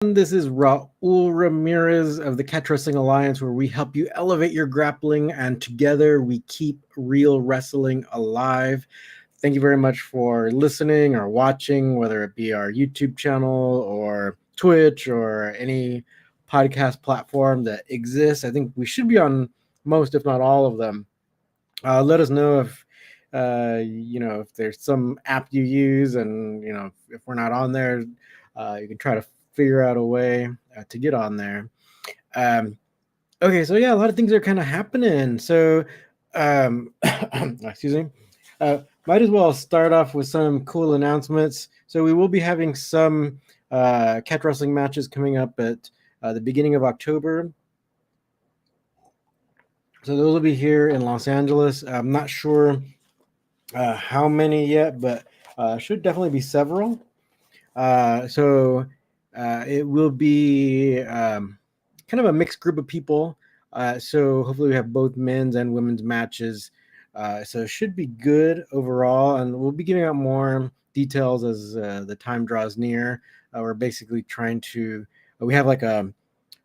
This is Raul Ramirez of the Catch Wrestling Alliance, where we help you elevate your grappling, and together we keep real wrestling alive. Thank you very much for listening or watching, whether it be our YouTube channel or Twitch or any podcast platform that exists. I think we should be on most, if not all of them. Let us know if if there's some app you use, and if we're not on there, you can try to figure out a way to get on there. Um, okay, so yeah, a lot of things are kind of happening. So, excuse me. Might as well start off with some cool announcements. So we will be having some catch wrestling matches coming up at the beginning of October. So those will be here in Los Angeles. I'm not sure how many yet, but should definitely be several. So it will be kind of a mixed group of people. So hopefully we have both men's and women's matches. So it should be good overall, and we'll be giving out more details as the time draws near. We're basically trying to we have like a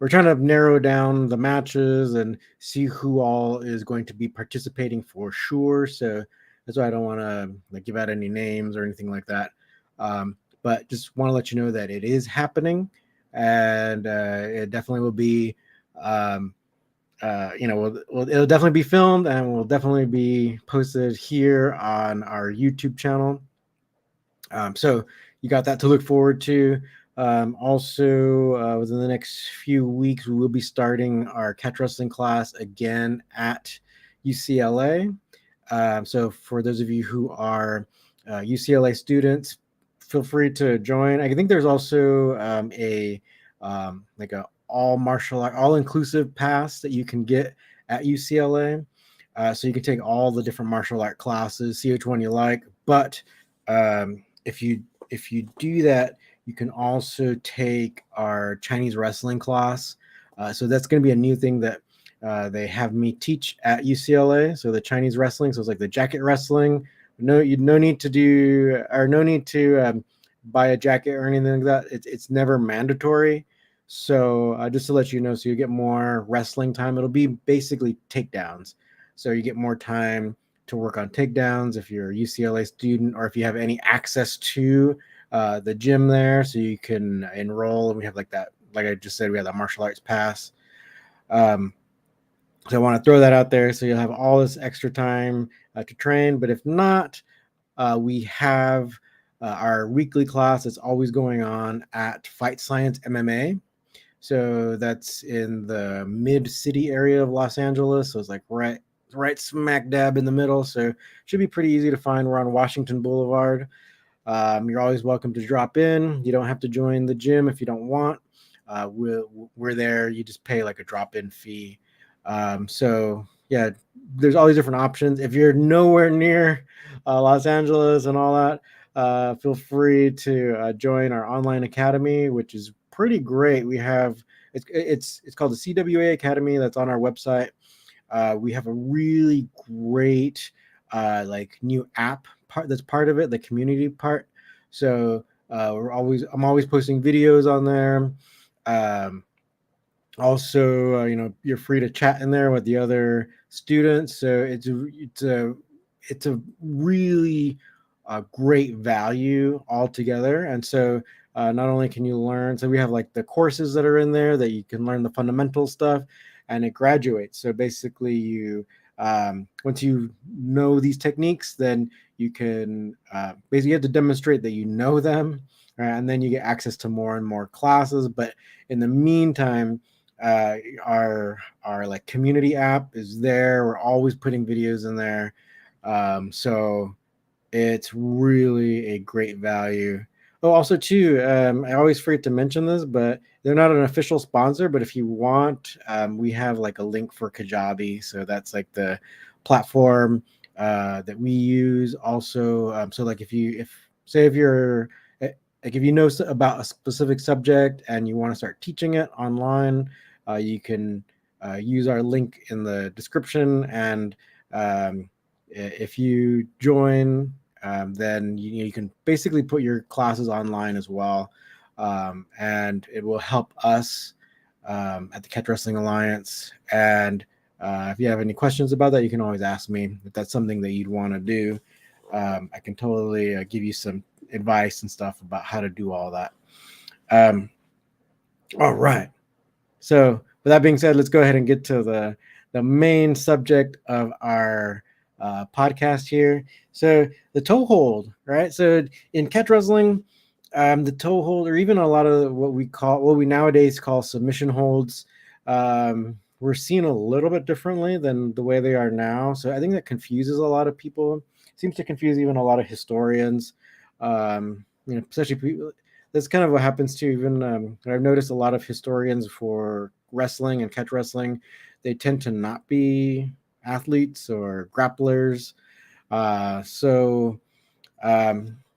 we're trying to narrow down the matches and see who all is going to be participating for sure. So that's why I don't want to give out any names or anything like that. But just want to let you know that it is happening, and it definitely will be. It'll definitely be filmed and will definitely be posted here on our YouTube channel. So you got that to look forward to. Also, within the next few weeks, we will be starting our catch wrestling class again at UCLA. So for those of you who are UCLA students, feel free to join. I think there's also like a all martial art, all inclusive pass that you can get at UCLA. So you can take all the different martial art classes, see which one you like. But if you do that, you can also take our Chinese wrestling class. So that's going to be a new thing that they have me teach at UCLA. So the Chinese wrestling, so it's like the jacket wrestling. No need to buy a jacket or anything like that. It's never mandatory. So just to let you know, so you get more wrestling time. It'll be basically takedowns. So you get more time to work on takedowns if you're a UCLA student, or if you have any access to the gym there, so you can enroll. And we have like that, like I just said, we have that martial arts pass. So I want to throw that out there, so you'll have all this extra time to train. But if not, we have our weekly class that's always going on at Fight Science MMA. So that's in the mid-city area of Los Angeles. So it's like right smack dab in the middle. So it should be pretty easy to find. We're on Washington Boulevard. You're always welcome to drop in. You don't have to join the gym if you don't want. We're there. You just pay like a drop-in fee. So yeah, there's all these different options. If you're nowhere near Los Angeles and all that, feel free to join our online academy, which is pretty great. We have it's called the CWA Academy. That's on our website. We have a really great like new app part that's part of it, the community part. So I'm always posting videos on there. Also, you're free to chat in there with the other students. So it's a really great value altogether. And so not only can you learn, so we have like the courses that are in there that you can learn the fundamental stuff, and it graduates. So basically, you once you know these techniques, then you can basically have to demonstrate that you know them, and then you get access to more and more classes. But in the meantime, our like community app is there. We're always putting videos in there, so it's really a great value. Oh, also too, I always forget to mention this, but they're not an official sponsor. But if you want, we have like a link for Kajabi, so that's like the platform that we use. Also, so like if you're like if you know about a specific subject and you want to start teaching it online, you can use our link in the description. And if you join, then you can basically put your classes online as well. and it will help us at the Catch Wrestling Alliance. And if you have any questions about that, you can always ask me if that's something that you'd want to do. I can totally give you some advice and stuff about how to do all that. All right. So, with that being said, let's go ahead and get to the main subject of our podcast here. So, the toe hold, right? So, in catch wrestling, the toe hold, or even a lot of what we nowadays call submission holds, we're seen a little bit differently than the way they are now. So, I think that confuses a lot of people. It seems to confuse even a lot of historians. Especially people. That's kind of what happens to even I've noticed a lot of historians for wrestling and catch wrestling. They tend to not be athletes or grapplers. So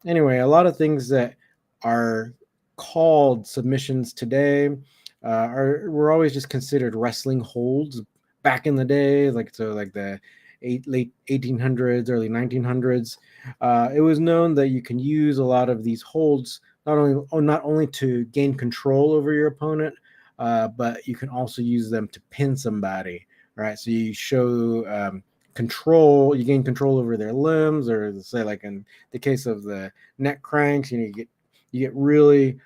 anyway, a lot of things that are called submissions today were always just considered wrestling holds back in the day, like the late 1800s, early 1900s. It was known that you can use a lot of these holds not only to gain control over your opponent, but you can also use them to pin somebody. Right, so you show control. You gain control over their limbs, or say, like in the case of the neck cranks, you get really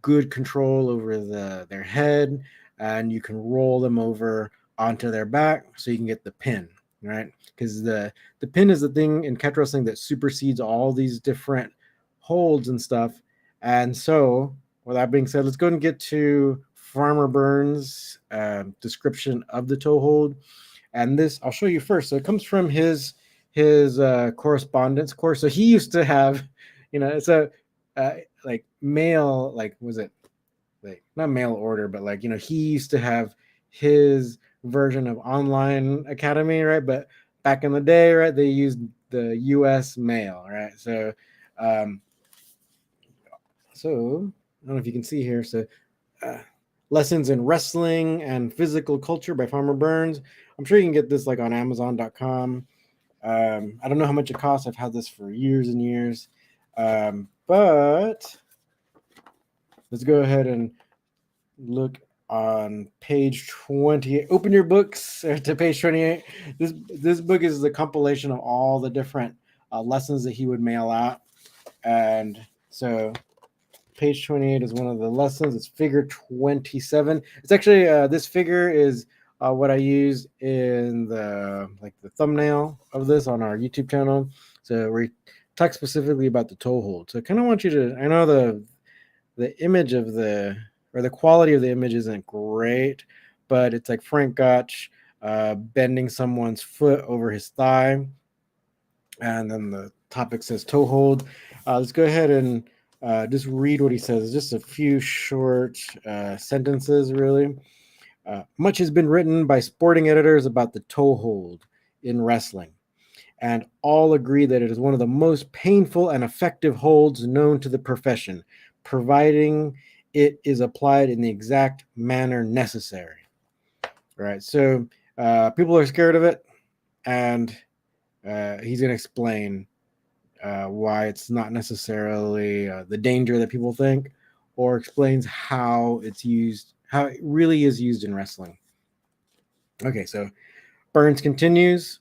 good control over their head, and you can roll them over onto their back so you can get the pin, right? Because the pin is the thing in catch wrestling that supersedes all these different holds and stuff. And so, with that being said, let's go and get to Farmer Burns' description of the toe hold. And this I'll show you first. So it comes from his correspondence course. So he used to have, it's a like mail, like was it like not mail order, but like he used to have his version of online academy, right? But back in the day, right, they used the U.S. mail, right? So, so I don't know if you can see here. So, Lessons in Wrestling and Physical Culture by Farmer Burns. I'm sure you can get this like on Amazon.com. I don't know how much it costs. I've had this for years and years. But let's go ahead and look on page 28. Open your books to page 28. This book is the compilation of all the different lessons that he would mail out. And so page 28 is one of the lessons. It's figure 27. It's actually this figure is what I use in the thumbnail of this on our YouTube channel. So we talk specifically about the toe hold. So I kind of want you to, I know the image of the quality of the image isn't great, but it's like Frank Gotch bending someone's foot over his thigh, and then the topic says toe hold. Let's go ahead and just read what he says. It's just a few short sentences, really. Much has been written by sporting editors about the toe hold in wrestling, and all agree that it is one of the most painful and effective holds known to the profession, providing it is applied in the exact manner necessary. Right. So people are scared of it, and he's going to explain why it's not necessarily the danger that people think, or explains how it's used, how it really is used in wrestling. Okay, so Burns continues.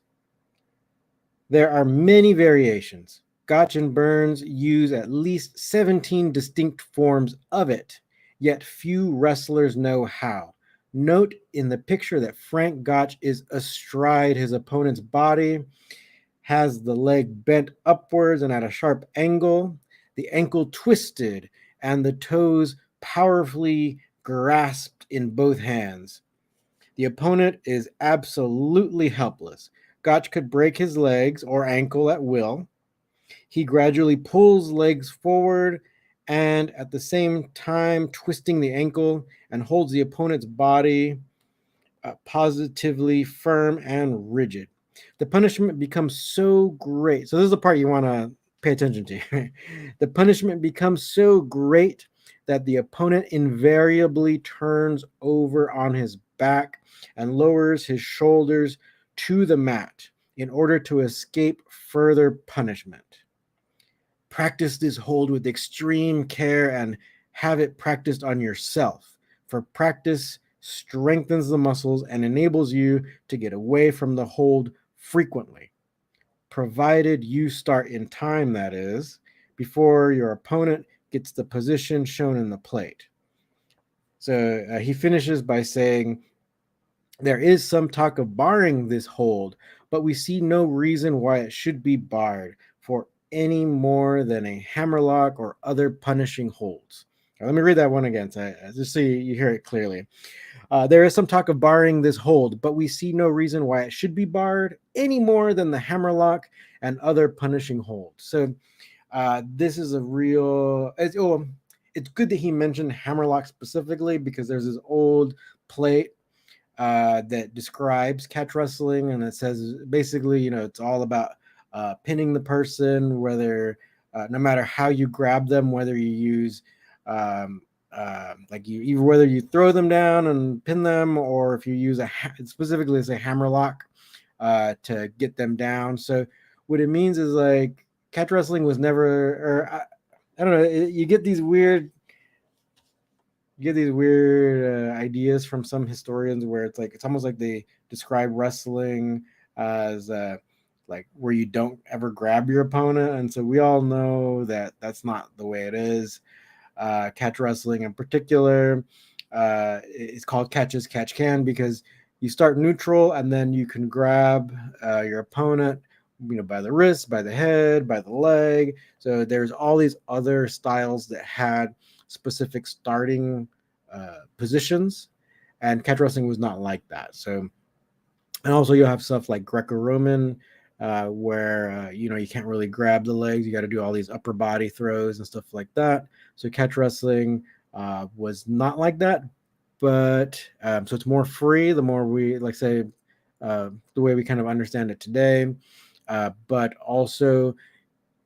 There are many variations. Gotch and Burns use at least 17 distinct forms of it, yet few wrestlers know how. Note in the picture that Frank Gotch is astride his opponent's body, has the leg bent upwards and at a sharp angle, the ankle twisted, and the toes powerfully grasped in both hands. The opponent is absolutely helpless. Gotch could break his legs or ankle at will. He gradually pulls legs forward and at the same time twisting the ankle and holds the opponent's body positively firm and rigid. The punishment becomes so great. So this is the part you want to pay attention to. The punishment becomes so great that the opponent invariably turns over on his back and lowers his shoulders to the mat in order to escape further punishment. Practice this hold with extreme care and have it practiced on yourself. For practice strengthens the muscles and enables you to get away from the hold frequently, provided you start in time, that is, before your opponent gets the position shown in the plate. So he finishes by saying, there is some talk of barring this hold, but we see no reason why it should be barred for any more than a hammerlock or other punishing holds. Now, let me read that one again, just so you hear it clearly. There is some talk of barring this hold, but we see no reason why it should be barred any more than the hammerlock and other punishing holds. So this is a real. It's good that he mentioned hammerlock specifically, because there's this old plate that describes catch wrestling, and it says basically, it's all about pinning the person, whether no matter how you grab them, whether you use whether you throw them down and pin them, or if you use specifically as a hammerlock to get them down. So what it means is like catch wrestling was never, or I don't know, you get these weird ideas from some historians where it's almost like they describe wrestling as like where you don't ever grab your opponent, and so we all know that that's not the way it is. Catch wrestling in particular is called catch as catch can, because you start neutral and then you can grab your opponent, by the wrist, by the head, by the leg. So there's all these other styles that had specific starting positions, and catch wrestling was not like that. So, and also you'll have stuff like Greco-Roman, where you can't really grab the legs, you got to do all these upper body throws and stuff like that. So catch wrestling was not like that, but so it's more free, the more we the way we kind of understand it today, but also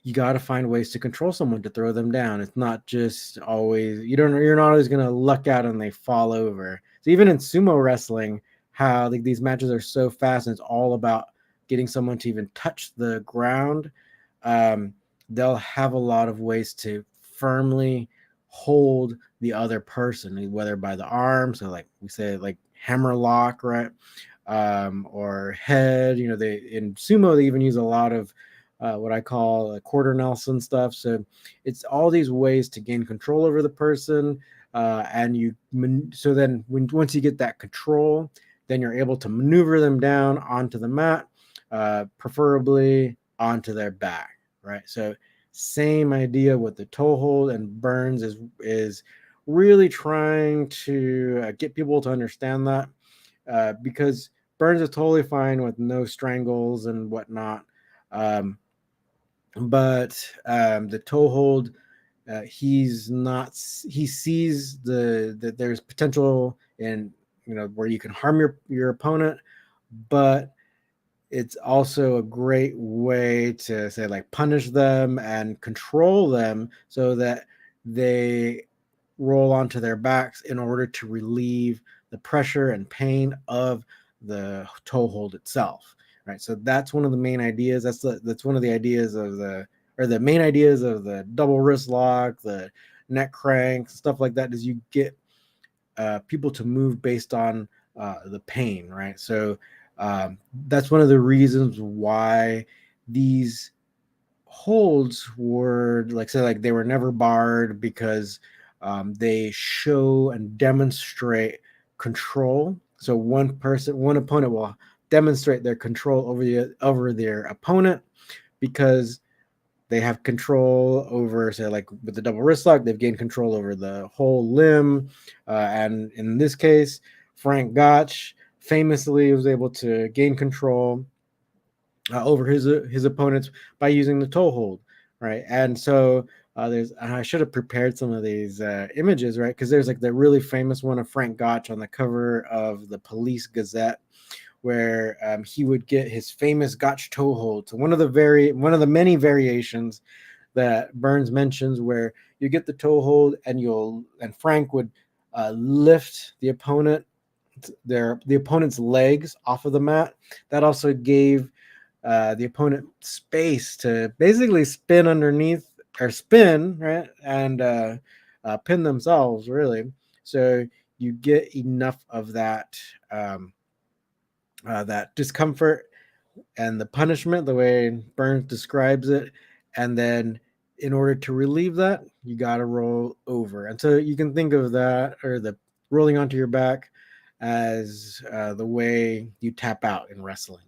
you got to find ways to control someone to throw them down. It's not just always, you're not always going to luck out and they fall over. So even in sumo wrestling, how these matches are so fast and it's all about getting someone to even touch the ground, they'll have a lot of ways to firmly hold the other person, whether by the arm, so like we say, like hammer lock, right? Or head. They in sumo they even use a lot of what I call a quarter Nelson stuff. So it's all these ways to gain control over the person, and so then once you get that control, then you're able to maneuver them down onto the mat, preferably onto their back, right? So same idea with the toe hold, and Burns is really trying to get people to understand that, because Burns is totally fine with no strangles and whatnot. But the toe hold, he's not. He sees that there's potential in where you can harm your opponent, but it's also a great way to say like punish them and control them so that they roll onto their backs in order to relieve the pressure and pain of the toe hold itself. Right. So that's one of the main ideas. That's one of the ideas of the main ideas of the double wrist lock, the neck crank, stuff like that, is you get people to move based on the pain, right? So that's one of the reasons why these holds were like they were never barred, because they show and demonstrate control. So one opponent will demonstrate their control over their opponent, because they have control over, say, like with the double wrist lock, they've gained control over the whole limb. And in this case, Frank Gotch famously was able to gain control over his opponents by using the toe hold, right? And so I should have prepared some of these images, right? Because there's like the really famous one of Frank Gotch on the cover of the Police Gazette, where he would get his famous Gotch toe hold. So one of the many variations that Burns mentions, where you get the toe hold and Frank would lift the opponent's legs off of the mat. That also gave the opponent space to basically spin underneath, or spin, right, and pin themselves, really. So you get enough of that discomfort and the punishment, the way Burns describes it, and then in order to relieve that, you got to roll over. And so you can think of that, or the rolling onto your back, as the way you tap out in wrestling.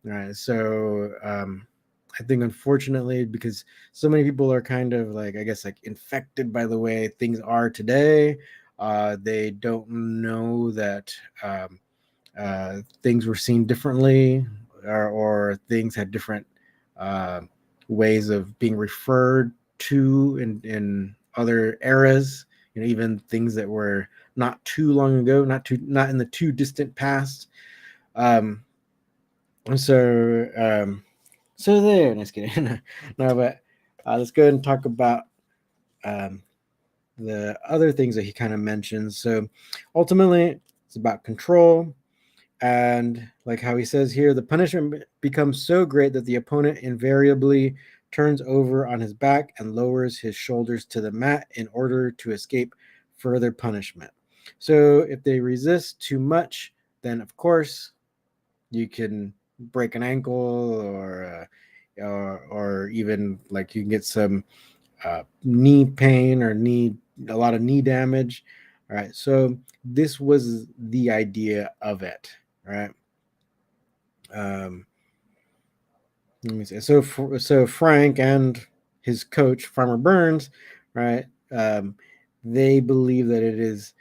All right. So I think, unfortunately, because so many people are kind of like, I guess, like infected by the way things are today, they don't know that things were seen differently, or things had different uh, ways of being referred to in other eras. Even things that were not too long ago, not in the too distant past. Um, so there. Just kidding. No, but let's go ahead and talk about um, the other things that he kind of mentions. So ultimately, it's about control. And like how he says here, the punishment becomes so great that the opponent invariably turns over on his back and lowers his shoulders to the mat in order to escape further punishment. So if they resist too much, then of course you can break an ankle, or even like you can get some knee pain, or a lot of knee damage. All right, so this was the idea of it. Right. Um, Let me see. So Frank and his coach, Farmer Burns, right? They believe that it is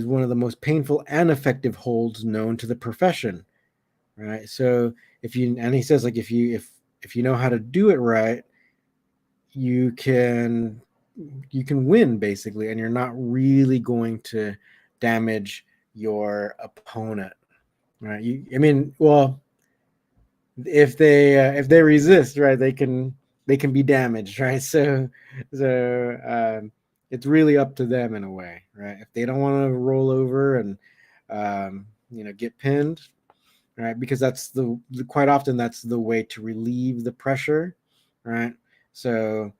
one of the most painful and effective holds known to the profession, right? So and he says, like, if you know how to do it right, you can win, basically, and you're not really going to damage your opponent, right? I mean, well, if they resist, right, they can be damaged, right? So it's really up to them in a way, right? If they don't want to roll over and get pinned, right? Because that's quite often that's the way to relieve the pressure, right? So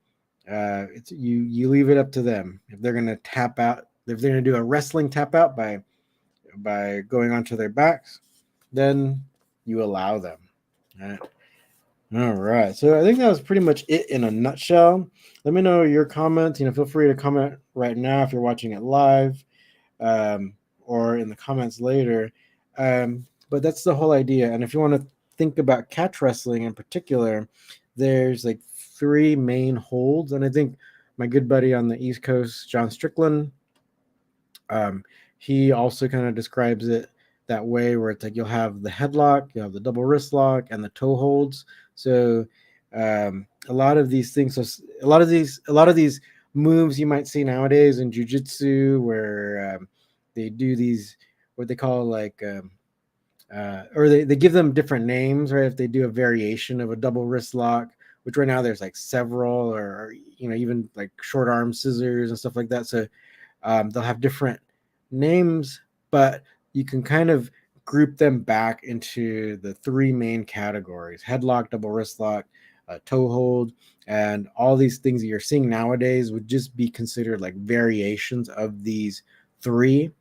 it's you leave it up to them. If they're going to tap out, if they're going to do a wrestling tap out by going onto their backs, then you allow them, right? All right. So I think that was pretty much it in a nutshell. Let me know your comments. Feel free to comment right now if you're watching it live, or in the comments later. But that's the whole idea. And if you want to think about catch wrestling in particular, there's like three main holds. And I think my good buddy on the East Coast, John Strickland, he also kind of describes it that way, where it's like you'll have the headlock, you'll have the double wrist lock, and the toe holds. So a lot of these things, a lot of these moves you might see nowadays in jiu-jitsu, where they do these, what they call, like or they give them different names, right? If they do a variation of a double wrist lock, which right now there's like several, or even like short arm scissors and stuff like that. So they'll have different names, but you can kind of group them back into the three main categories: headlock, double wrist lock, toe hold. And all these things that you're seeing nowadays would just be considered like variations of these three.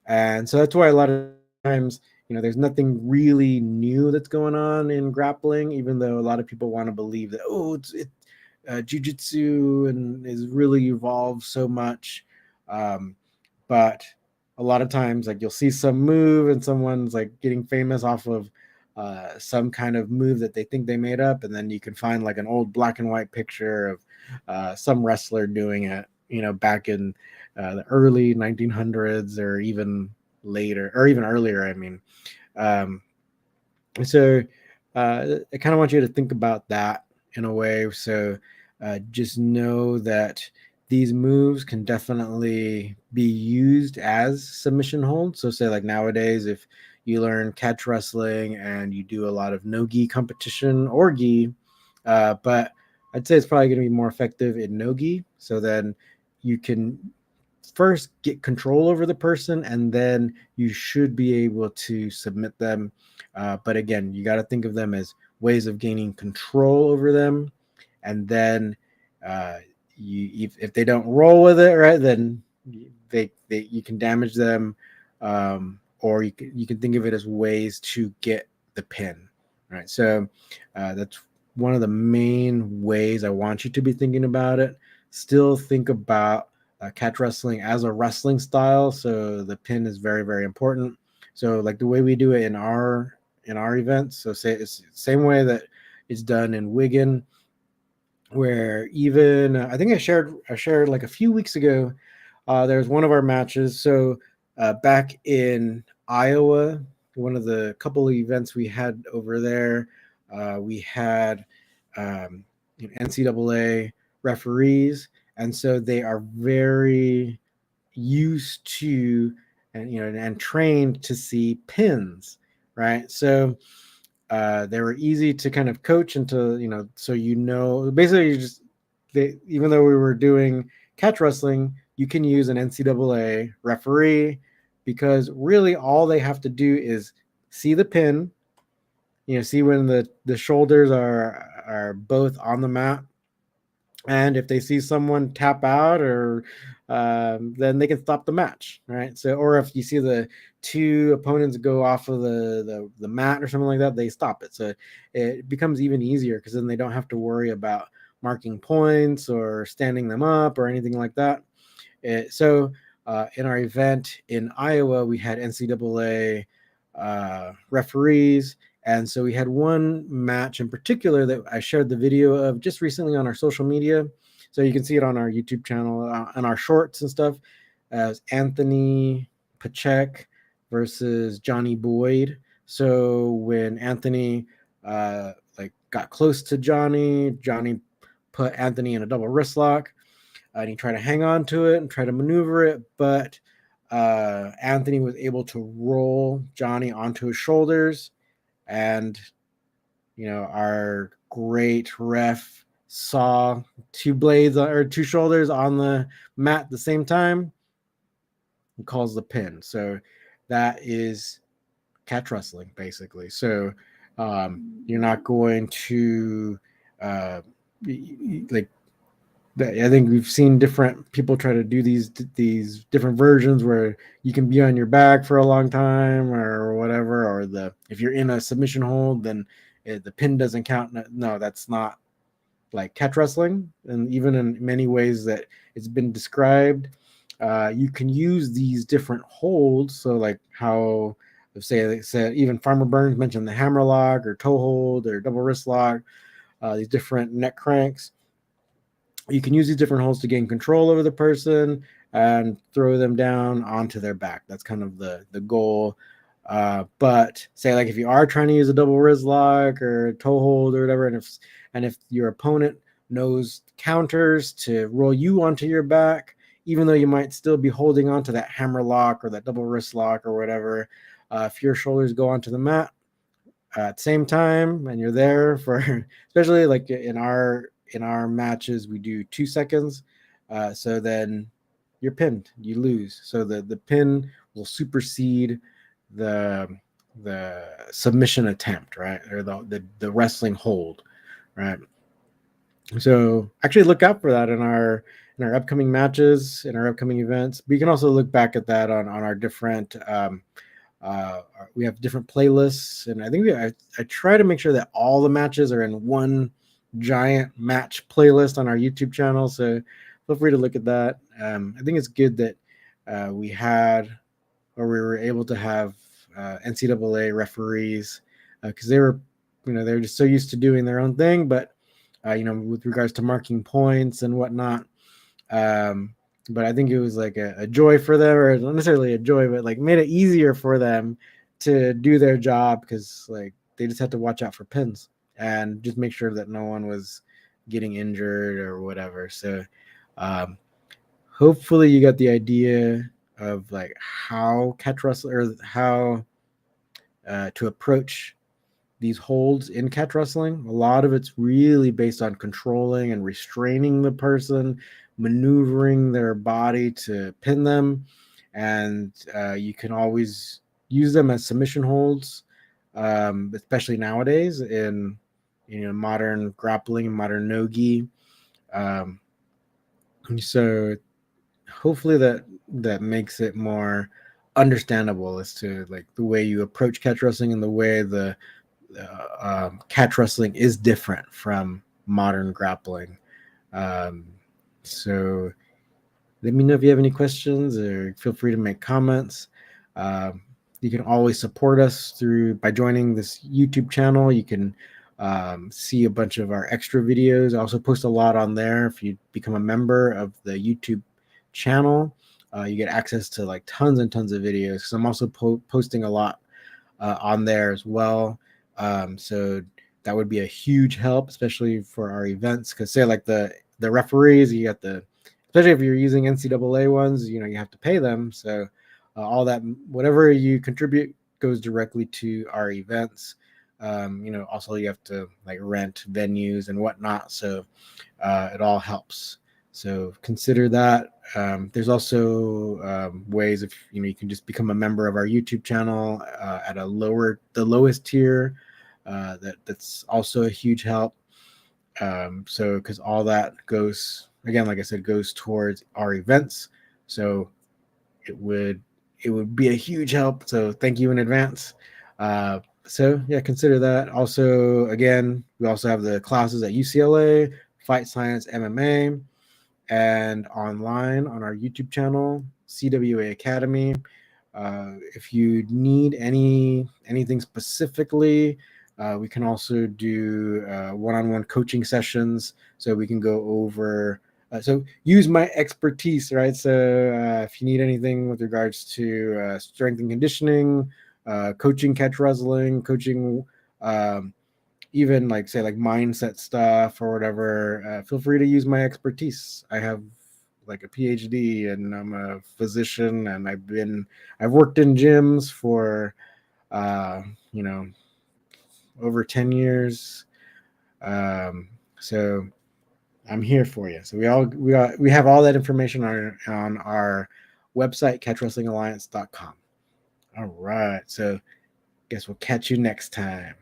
And so that's why a lot of times, there's nothing really new that's going on in grappling, even though a lot of people want to believe that, jiu-jitsu and is really evolved so much. But a lot of times, like, you'll see some move and someone's like getting famous off of some kind of move that they think they made up, and then you can find like an old black and white picture of some wrestler doing it, back in the early 1900s, or even later, or even earlier. I mean, so I kind of want you to think about that in a way. So just know that these moves can definitely be used as submission holds. So say, like, nowadays, if you learn catch wrestling and you do a lot of no gi competition, or gi, but I'd say it's probably going to be more effective in no gi. So then you can first get control over the person, and then you should be able to submit them. But again, you got to think of them as ways of gaining control over them, and then if they don't roll with it right, then they you can damage them, or you can think of it as ways to get the pin, right? So that's one of the main ways I want you to be thinking about it. Still think about catch wrestling as a wrestling style, so the pin is very, very important. So like the way we do it in our events, so say it's the same way that it's done in Wigan, where even I think I shared like a few weeks ago. There's one of our matches. So back in Iowa, one of the couple of events we had over there, we had NCAA referees, and so they are very used to and trained to see pins, right? So they were easy to kind of coach into, so basically you just even though we were doing catch wrestling, you can use an NCAA referee, because really all they have to do is see the pin, see when the shoulders are both on the mat, and if they see someone tap out, or then they can stop the match, right? So, or if you see the two opponents go off of the mat or something like that, they stop it. So it becomes even easier, because then they don't have to worry about marking points or standing them up or anything like that. So in our event in Iowa, we had NCAA referees. And so we had one match in particular that I shared the video of just recently on our social media. So you can see it on our YouTube channel, on our shorts and stuff, as Anthony Pachek versus Johnny Boyd. So when Anthony got close to Johnny put Anthony in a double wrist lock, and he tried to hang on to it and try to maneuver it, but Anthony was able to roll Johnny onto his shoulders, and our great ref saw two blades or two shoulders on the mat at the same time and calls the pin. So that is catch wrestling, basically. So you're not going to like I think we've seen different people try to do these different versions where you can be on your back for a long time or whatever, or if you're in a submission hold, then the pin doesn't count. No, that's not like catch wrestling. And even in many ways that it's been described, you can use these different holds. So like how they said, even Farmer Burns mentioned the hammer lock or toe hold or double wrist lock, these different neck cranks. You can use these different holds to gain control over the person and throw them down onto their back. That's kind of the goal. But say like if you are trying to use a double wrist lock or toe hold or whatever, and if your opponent knows counters to roll you onto your back, even though you might still be holding onto that hammer lock or that double wrist lock or whatever, if your shoulders go onto the mat at the same time and you're there for, especially like in our matches, we do 2 seconds. So then you're pinned, you lose. So the pin will supersede the submission attempt, right? Or the wrestling hold, right? So actually look out for that in our upcoming matches, in our upcoming events. But you can also look back at that on our different we have different playlists, and I think I try to make sure that all the matches are in one giant match playlist on our YouTube channel. So feel free to look at that. I think it's good that we were able to have NCAA referees, because they were just so used to doing their own thing, but with regards to marking points and whatnot. But I think it was like a joy for them, or not necessarily a joy, but like made it easier for them to do their job, because like they just had to watch out for pins and just make sure that no one was getting injured or whatever. So hopefully you got the idea of like how catch wrestling, or how to approach these holds in catch wrestling. A lot of it's really based on controlling and restraining the person, maneuvering their body to pin them, and you can always use them as submission holds, especially nowadays in modern grappling, modern no-gi. So hopefully that makes it more understandable as to like the way you approach catch wrestling and the way the catch wrestling is different from modern grappling. Um, so let me know if you have any questions, or feel free to make comments. Um, you can always support us through by joining this YouTube channel. You can see a bunch of our extra videos. I also post a lot on there. If you become a member of the YouTube channel, you get access to like tons and tons of videos. Because I'm also posting a lot on there as well. So that would be a huge help, especially for our events. Because say like the referees, you got the, especially if you're using NCAA ones, you know, you have to pay them. So all that, whatever you contribute goes directly to our events. You know, also you have to like rent venues and whatnot. So it all helps. So consider that. There's also ways if you know you can just become a member of our YouTube channel at the lowest tier. That's also a huge help. So because all that goes again, like I said, goes towards our events. So it would it would be a huge help. So thank you in advance. So yeah, consider that. Also, again, we also have the classes at UCLA, Fight Science MMA, and online on our YouTube channel, CWA Academy. If you need anything specifically, we can also do one-on-one coaching sessions, so we can go over. So use my expertise, right? So if you need anything with regards to strength and conditioning, coaching catch wrestling, coaching. Even like say like mindset stuff or whatever, feel free to use my expertise. I have like a PhD and I'm a physician, and I've worked in gyms for you know, over 10 years. So I'm here for you. So we have all that information on our website, catchwrestlingalliance.com. All right. So guess we'll catch you next time.